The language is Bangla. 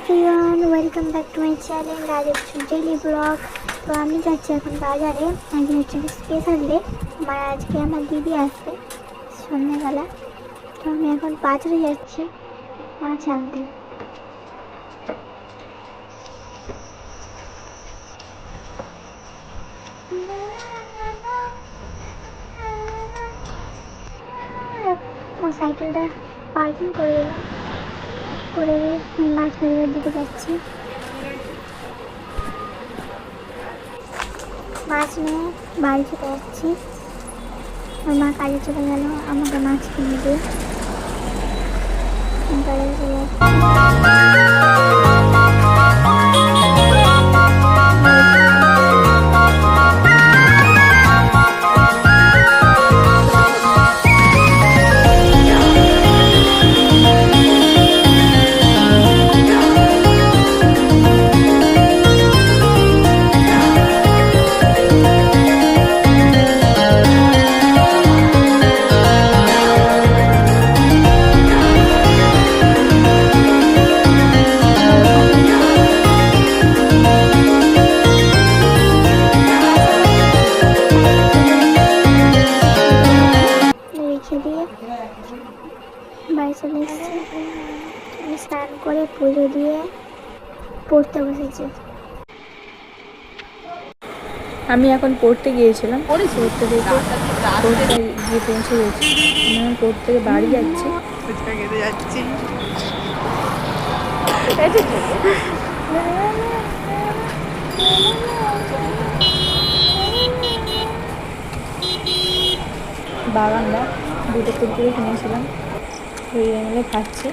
Everyone, welcome back to my channel Rajesh daily blog. তো আমি যাচ্ছি এখন বাজারে। আজকে হচ্ছে স্পেশাল ডে, মানে আজকে আমার দিদি আসবে সন্ধ্যেবেলা। তো আমি এখন বাজারে যাচ্ছি মাছ আনতে। ও সাইকেলটা পার্কিং করে দিলাম, করে মাছ বাজারের দিকে যাচ্ছি। মাছ নিয়ে বাড়ি চলে যাচ্ছি। আমার মা কাজে চলে গেল, আমাকে মাছ কিনে দিয়ে বাড়ি চলে রেখে দিয়ে বাড়ি চলে এসেছি। স্নান করে পুজো দিয়ে পড়তে বসেছি। আমি এখন পড়তে গিয়েছিলাম, পড়তে গিয়ে পৌঁছে গেছি। আমি এখন পড়তে থেকে বাড়ি যাচ্ছি। বাগানটা দুটো কুরকুরে কিনেছিলাম, মিলে খাচ্ছি।